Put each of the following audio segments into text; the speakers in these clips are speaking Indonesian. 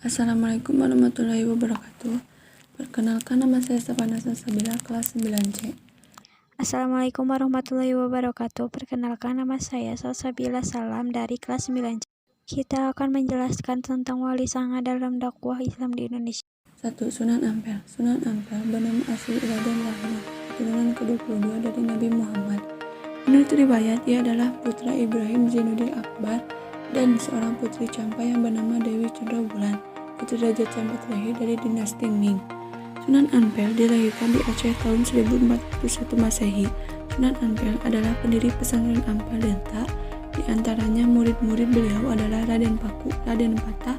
Assalamualaikum warahmatullahi wabarakatuh. Perkenalkan, nama saya Savana Salsabila, kelas 9C. Assalamualaikum warahmatullahi wabarakatuh. Perkenalkan, nama saya Salsabila Salam dari kelas 9C. Kita akan menjelaskan tentang wali sanga dalam dakwah Islam di Indonesia. 1. Sunan Ampel. Sunan Ampel bernama asli Raden Rahmat, keturunan ke-22 dari Nabi Muhammad. Menurut riwayat, ia adalah putra Ibrahim Zainuddin Akbar dan seorang putri Campa yang bernama Dewi Chandrawulan. Putri Raja Campa terakhir dari dinasti Ming. Sunan Ampel dilahirkan di Aceh tahun 1401 Masehi. Sunan Ampel adalah pendiri pesantren Ampel Denta. Di antaranya murid-murid beliau adalah Raden Paku, Raden Patah,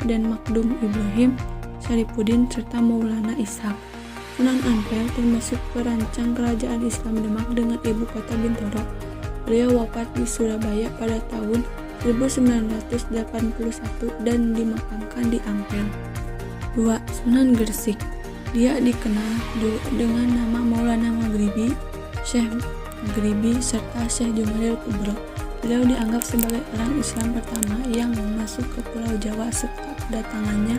Raden Makdum Ibrahim, Syarifuddin, serta Maulana Ishaq. Sunan Ampel termasuk perancang kerajaan Islam Demak dengan ibu kota Bintoro. Beliau wafat di Surabaya pada tahun 1981 dan dimakamkan di Ampel. 2. Sunan Gresik. Dia dikenal dengan nama Maulana Maghribi, Syekh Maghribi, serta Syekh Jumadil Kubro. Beliau dianggap sebagai orang Islam pertama yang masuk ke Pulau Jawa serta kedatangannya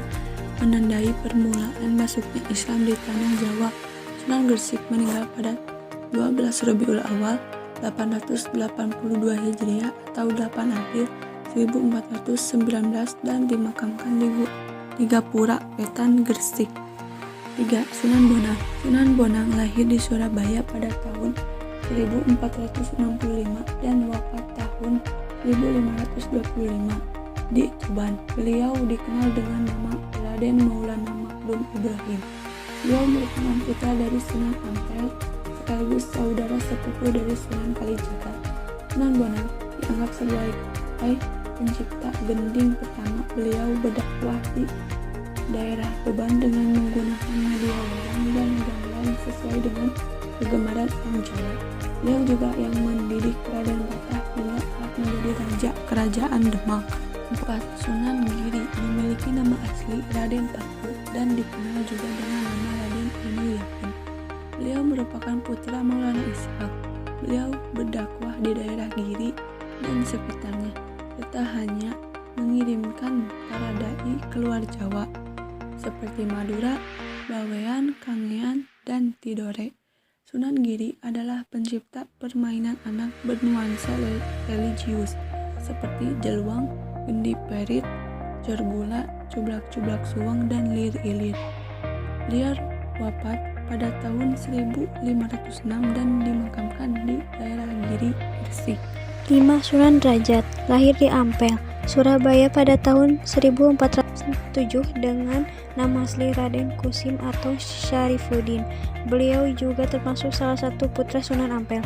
menandai permulaan masuknya Islam di tanah Jawa. Sunan Gresik meninggal pada 12 Rabiul Awal 882 Hijriah atau 8 April 1419 dan dimakamkan di Gapura, Wetan, Gresik. 3. Sunan Bonang. Sunan Bonang lahir di Surabaya pada tahun 1465 dan wafat tahun 1525 di Tuban. Beliau dikenal dengan nama Raden Maulana Makdum Ibrahim. Beliau merupakan putra dari Sunan Ampel sekaligus saudara sepupu dari Sunan Kalijaga. Sunan Bonang dianggap sebagai pencipta gending pertama. Beliau berdakwah di daerah Tuban dengan menggunakan media wayang dan gamelan sesuai dengan kegemaran orang Jawa. Beliau juga yang mendidik Raden Patah hingga menjadi raja kerajaan Demak. 4. Sunan Giri memiliki nama asli Raden Paku dan dikenal juga dengan nama Raden Ainul Yakin. Beliau merupakan putra Maulana Ishaq. Beliau berdakwah di daerah Giri dan sekitarnya, serta hanya mengirimkan para dai keluar Jawa seperti Madura, Bawean, Kangean, dan Tidore. Sunan Giri adalah pencipta permainan anak bernuansa religius seperti jeluang, gendi perit, jorgula, cublak-cublak suwang, dan lir-ilir. Beliau wafat pada tahun 1506 dan dimakamkan di daerah Giri, Gresik. 5. Sunan Derajat. Lahir di Ampel, Surabaya pada tahun 1407 dengan nama asli Raden Kusim atau Syarifuddin. Beliau juga termasuk salah satu putra Sunan Ampel.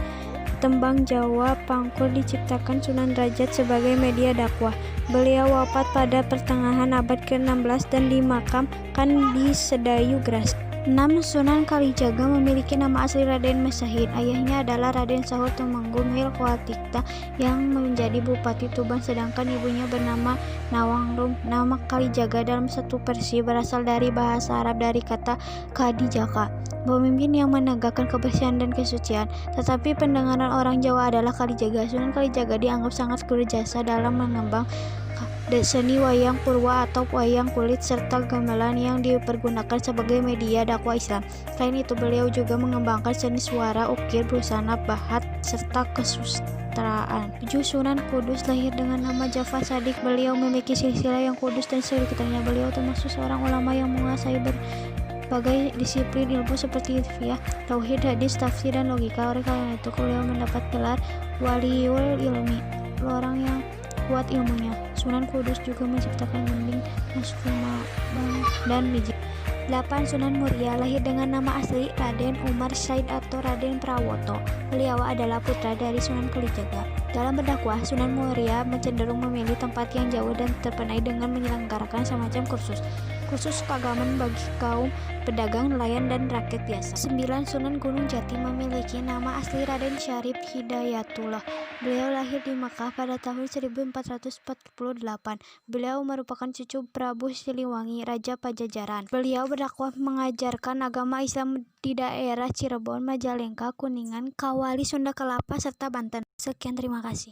Tembang Jawa Pangkur diciptakan Sunan Derajat sebagai media dakwah. Beliau wafat pada pertengahan abad ke-16 dan dimakamkan di Sedayu, Gresik. 6. Sunan Kalijaga memiliki nama asli Raden Masahid. Ayahnya adalah Raden Sahur Tumenggung Hilkoatikta yang menjadi Bupati Tuban, sedangkan ibunya bernama Nawanglum. Nama Kalijaga dalam satu versi berasal dari bahasa Arab dari kata Kadijaka, pemimpin yang menegakkan kebersihan dan kesucian. Tetapi pendengaran orang Jawa adalah Kalijaga. Sunan Kalijaga dianggap sangat berjasa dalam mengembang seni wayang purwa atau wayang kulit serta gamelan yang dipergunakan sebagai media dakwah Islam. Selain itu, beliau juga mengembangkan seni suara, ukir, busana, bahat, serta kesusastraan. 7. Sunan Kudus. Lahir dengan nama Jafar Shadiq. Beliau memiliki silsilah yang kudus dan sekitarnya. Beliau termasuk seorang ulama yang menguasai berbagai disiplin ilmu seperti fikih, tauhid, hadis, tafsir, dan logika. Oleh karena itu, beliau mendapat gelar Waliul Ilmi, orang yang kuat ilmunya. Sunan Kudus juga menciptakan gending, naskah, dan biji. 8. Sunan Muria. Lahir dengan nama asli Raden Umar Said atau Raden Prawoto. Beliau adalah putra dari Sunan Kalijaga. Dalam berdakwah, Sunan Muria cenderung memilih tempat yang jauh dan terpenuhi dengan menyelenggarakan semacam kursus keagamaan bagi kaum pedagang, nelayan, dan rakyat biasa. 9. Sunan Gunung Jati memiliki nama asli Raden Syarif Hidayatullah. Beliau lahir di Makkah pada tahun 1448. Beliau merupakan cucu Prabu Siliwangi, Raja Pajajaran. Beliau berdakwah mengajarkan agama Islam di daerah Cirebon, Majalengka, Kuningan, Kawali, Sunda Kelapa, serta Banten. Sekian, terima kasih.